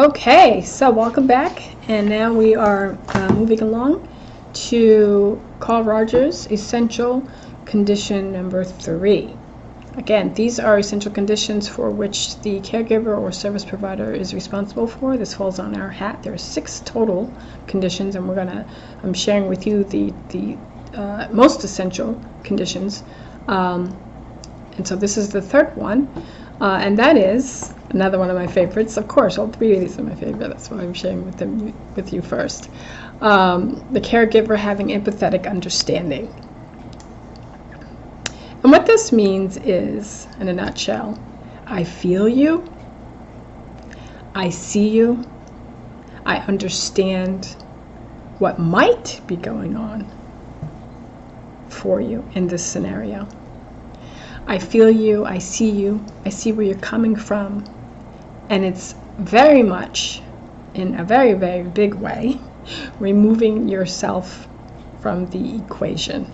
Okay, so welcome back, and now we are moving along to Carl Rogers' essential condition number 3. Again, these are essential conditions for which the caregiver or service provider is responsible for. This falls on our hat. There are 6 total conditions, and I'm sharing with you the most essential conditions. And so this is the third one, and that is another one of my favorites. Of course, all 3 of these are my favorite. That's why I'm sharing with you first. The caregiver having empathetic understanding. And what this means is, in a nutshell, I feel you, I see you, I understand what might be going on for you in this scenario. I feel you, I see where you're coming from, and it's very much, in a very, very big way, removing yourself from the equation,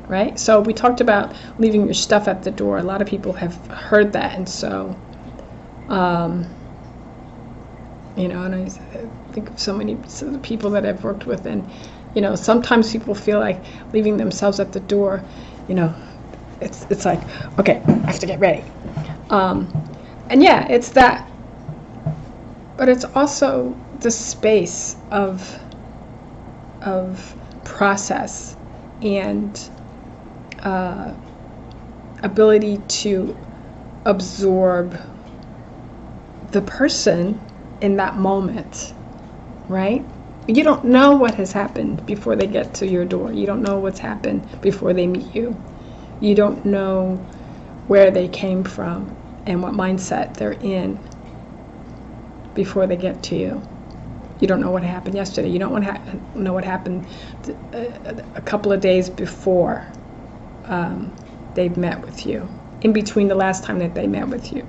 right? So we talked about leaving your stuff at the door. A lot of people have heard that, and so, and I think of so many people that I've worked with, and, sometimes people feel like leaving themselves at the door, it's like, okay, I have to get ready. And yeah, it's that. But it's also the space of process and ability to absorb the person in that moment, right? You don't know what has happened before they get to your door. You don't know what's happened before they meet you. You don't know where they came from and what mindset they're in before they get to you. You don't know what happened yesterday. You don't know what happened a couple of days before they've met with you, in between the last time that they met with you,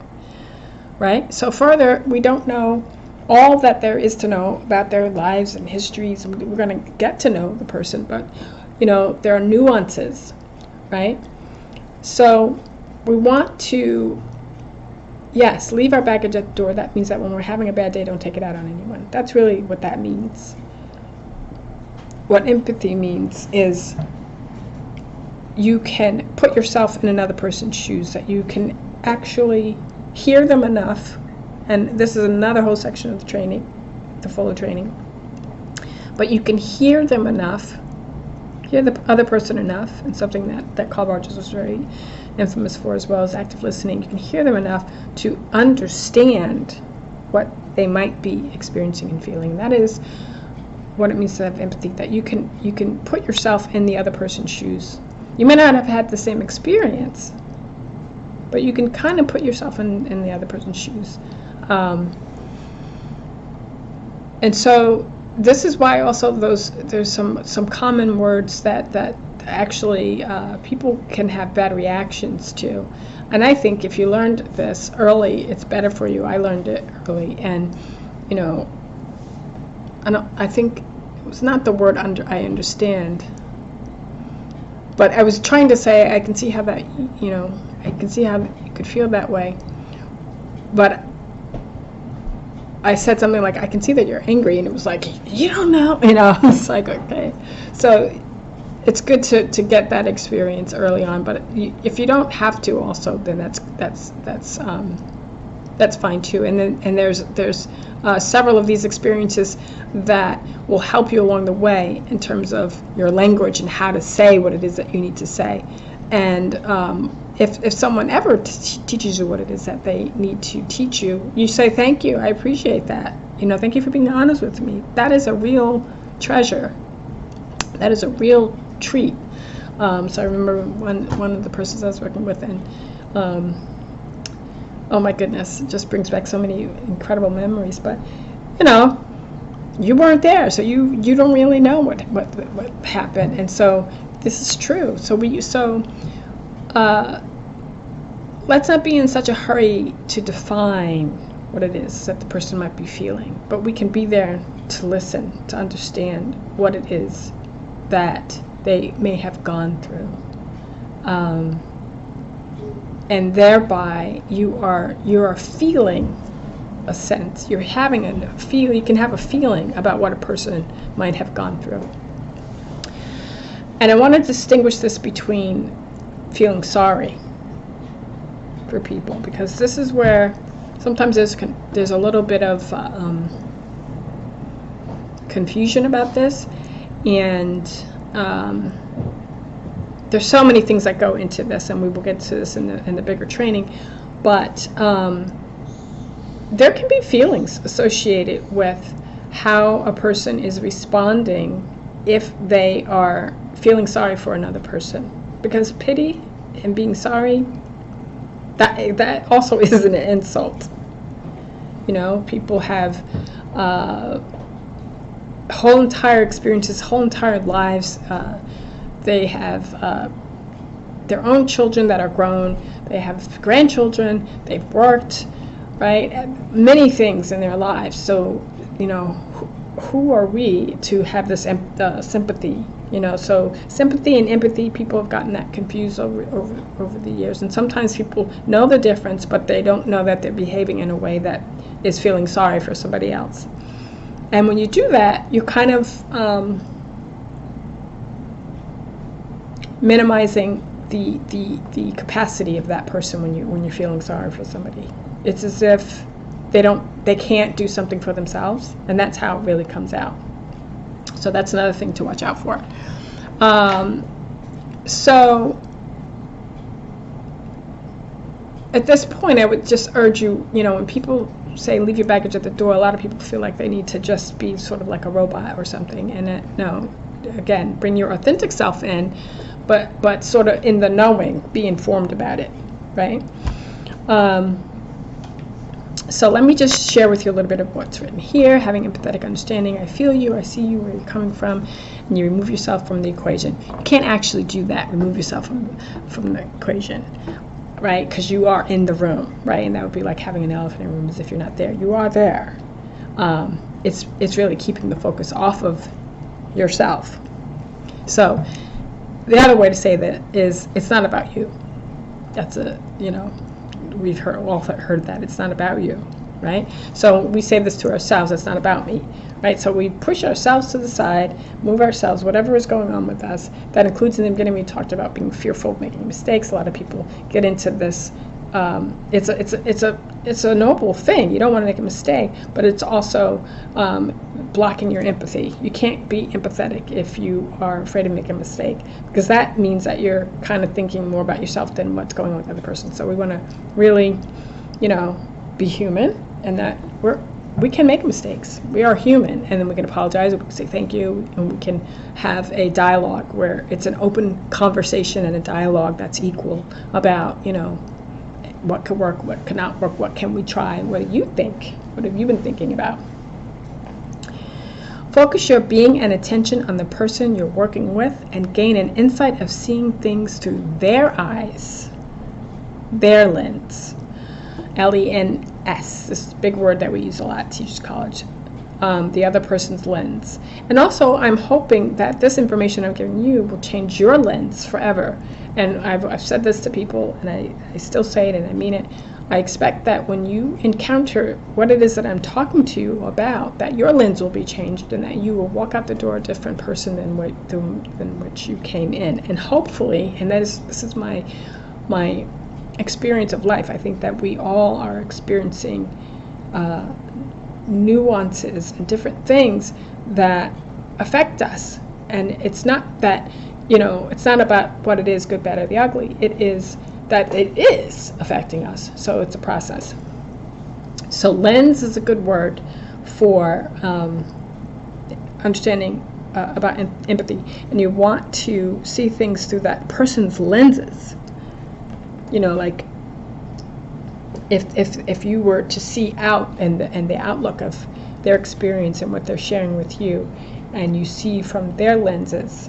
right? So further, we don't know all that there is to know about their lives and histories. We're going to get to know the person, but, there are nuances, right? So we want to, yes, leave our baggage at the door. That means that when we're having a bad day, don't take it out on anyone. That's really what that means. What empathy means is you can put yourself in another person's shoes, that you can actually hear them enough, and this is another whole section of the training, the fuller training, but you can hear them enough, hear the other person enough, and something that Carl Rogers was very infamous for as well as active listening. You can hear them enough to understand what they might be experiencing and feeling. That is what it means to have empathy, that you can put yourself in the other person's shoes. You may not have had the same experience, but you can kind of put yourself in the other person's shoes. And so this is why also there's some common words that actually people can have bad reactions to. And I think if you learned this early, it's better for you. I learned it early, and I think it was not the word I understand, but I was trying to say I can see how that, I can see how you could feel that way. But I said something like, I can see that you're angry, and it was like, you don't know, it's like, okay. So it's good to get that experience early on, but if you don't have to also, then that's fine too. And there's several of these experiences that will help you along the way in terms of your language and how to say what it is that you need to say. And if someone ever teaches you what it is that they need to teach you, you say, thank you, I appreciate that. Thank you for being honest with me. That is a real treasure. That is a real treat. So I remember one of the persons I was working with, and oh my goodness, it just brings back so many incredible memories. But you weren't there, so you don't really know what happened. And so this is true. So let's not be in such a hurry to define what it is that the person might be feeling, but we can be there to listen, to understand what it is that they may have gone through. And thereby you are feeling a sense. You're having a feel. You can have a feeling about what a person might have gone through. And I want to distinguish this between feeling sorry for people, because this is where sometimes there's a little bit of confusion about this, and there's so many things that go into this, and we will get to this in the bigger training, but there can be feelings associated with how a person is responding if they are feeling sorry for another person, because pity and being sorry, that also is an insult. You know, people have whole entire experiences, whole entire lives. They have their own children that are grown. They have grandchildren. They've worked, right? Many things in their lives. So, you know, who are we to have this sympathy? You know, so sympathy and empathy, people have gotten that confused over the years. And sometimes people know the difference, but they don't know that they're behaving in a way that is feeling sorry for somebody else. And when you do that, you're kind of minimizing the capacity of that person when you're feeling sorry for somebody. It's as if they can't do something for themselves, and that's how it really comes out. So that's another thing to watch out for. So at this point, I would just urge you, you know, when people say leave your baggage at the door, a lot of people feel like they need to just be sort of like a robot or something. And no, again, bring your authentic self in, but sort of in the knowing, be informed about it, right? So let me just share with you a little bit of what's written here. Having empathetic understanding, I feel you, I see you, where you're coming from, and you remove yourself from the equation. You can't actually do that, remove yourself from the equation, right? Because you are in the room, right? And that would be like having an elephant in the room, as if you're not there. You are there. It's really keeping the focus off of yourself. So the other way to say that is, it's not about you. That's we've all heard that. It's not about you, right? So we say this to ourselves, it's not about me, right? So we push ourselves to the side, move ourselves, whatever is going on with us. That includes in the beginning, we talked about being fearful of making mistakes. A lot of people get into this. It's a noble thing. You don't want to make a mistake, but it's also blocking your empathy. You can't be empathetic if you are afraid of making a mistake, because that means that you're kind of thinking more about yourself than what's going on with the other person. So we want to really, be human, and that we can make mistakes. We are human, and then we can apologize, we can say thank you, and we can have a dialogue where it's an open conversation and a dialogue that's equal about, what could work, what could not work, what can we try, what do you think, what have you been thinking about? Focus your being and attention on the person you're working with and gain an insight of seeing things through their eyes, their lens. L-E-N-S, this big word that we use a lot at Teachers College. The other person's lens. And also, I'm hoping that this information I'm giving you will change your lens forever. And I've said this to people, and I still say it, and I mean it. I expect that when you encounter what it is that I'm talking to you about, that your lens will be changed, and that you will walk out the door a different person than which you came in. And hopefully, and this is my experience of life, I think that we all are experiencing nuances and different things that affect us. And it's not that, it's not about what it is, good, bad, or the ugly. It is that it is affecting us. So it's a process. So lens is a good word for understanding about empathy. And you want to see things through that person's lenses. Like if you were to see out and the outlook of their experience and what they're sharing with you, and you see from their lenses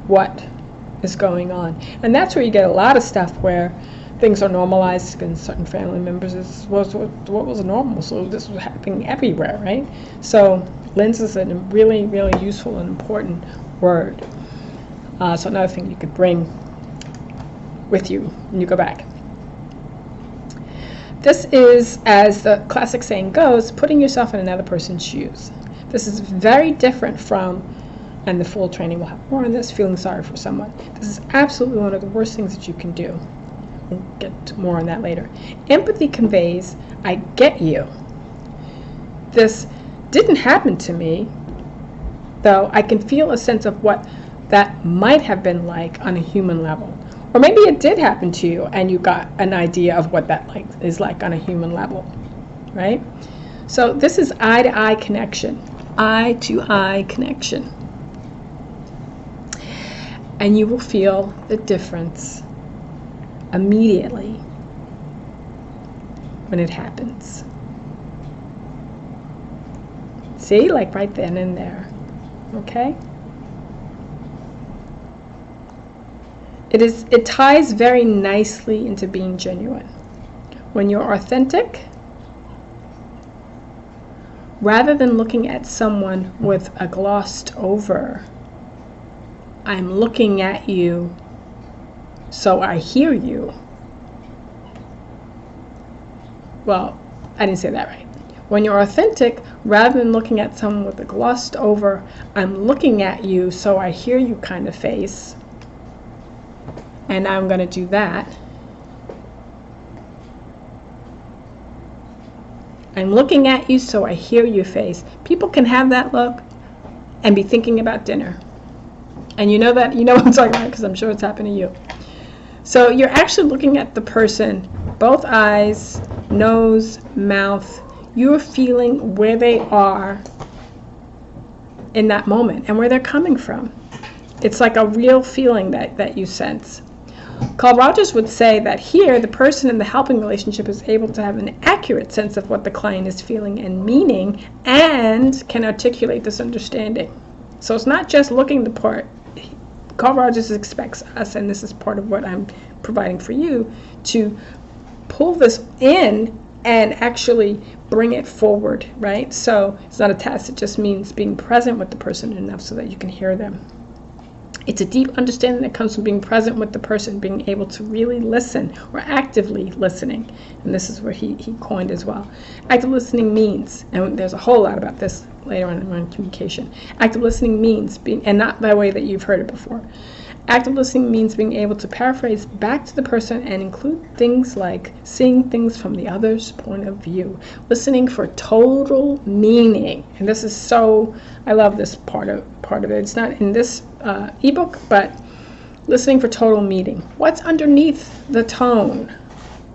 what is going on. And that's where you get a lot of stuff where things are normalized in certain family members. What was normal, so this was happening everywhere, right? So lens is a really, really useful and important word. So another thing you could bring with you when you go back. This is, as the classic saying goes, putting yourself in another person's shoes. This is very different from, and the full training will have more on this, feeling sorry for someone. This is absolutely one of the worst things that you can do. We'll get to more on that later. Empathy conveys, I get you. This didn't happen to me, though I can feel a sense of what that might have been like on a human level. Or maybe it did happen to you and you got an idea of what that is like on a human level, right? So this is eye-to-eye connection, eye-to-eye connection. And you will feel the difference immediately when it happens. See, like right then and there, okay? It ties very nicely into being genuine. When you're authentic, rather than looking at someone with a glossed over, I'm looking at you so I hear you. Well, I didn't say that right. When you're authentic, rather than looking at someone with a glossed over, I'm looking at you so I hear you kind of face, and I'm going to do that. I'm looking at you so I hear you face. People can have that look and be thinking about dinner. And you know what I'm talking about because I'm sure it's happened to you. So you're actually looking at the person, both eyes, nose, mouth. You're feeling where they are in that moment and where they're coming from. It's like a real feeling that you sense. Carl Rogers would say that here, the person in the helping relationship is able to have an accurate sense of what the client is feeling and meaning and can articulate this understanding. So it's not just looking the part. Carl Rogers expects us, and this is part of what I'm providing for you, to pull this in and actually bring it forward, right? So it's not a task, it just means being present with the person enough so that you can hear them. It's a deep understanding that comes from being present with the person, being able to really listen or actively listening. And this is where he coined as well. Active listening means, and there's a whole lot about this later on in communication. Active listening means being, and not by way that you've heard it before. Active listening means being able to paraphrase back to the person and include things like seeing things from the other's point of view, listening for total meaning. And this is so, I love this part of it. It's not in this ebook, but listening for total meaning. What's underneath the tone?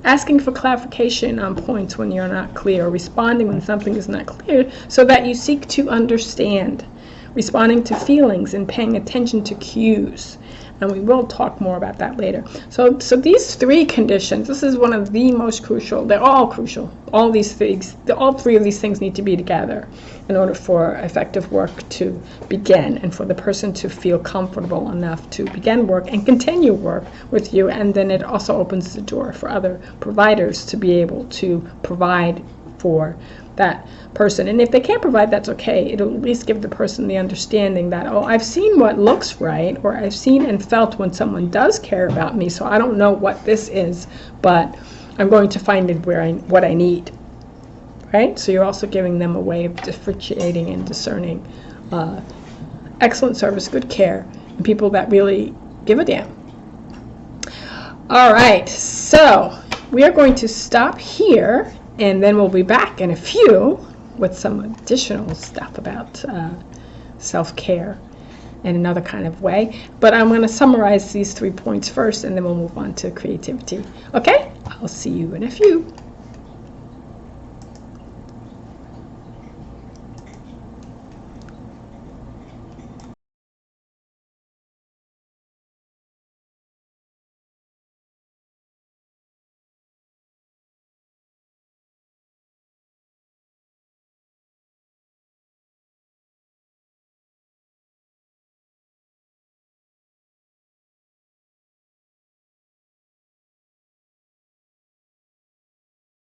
Asking for clarification on points when you're not clear, responding when something is not clear so that you seek to understand, responding to feelings and paying attention to cues. And we will talk more about that later. So these three conditions, this is one of the most crucial. They're all crucial. All these things, all three of these things need to be together in order for effective work to begin and for the person to feel comfortable enough to begin work and continue work with you. And then it also opens the door for other providers to be able to provide for that person. And if they can't provide, that's okay. It'll at least give the person the understanding that, oh, I've seen what looks right, or I've seen and felt when someone does care about me, so I don't know what this is, but I'm going to find it what I need, right? So you're also giving them a way of differentiating and discerning excellent service, good care, and people that really give a damn. All right, so we are going to stop here, and then we'll be back in a few with some additional stuff about self-care in another kind of way. But I'm going to summarize these 3 points first, and then we'll move on to creativity. Okay? I'll see you in a few.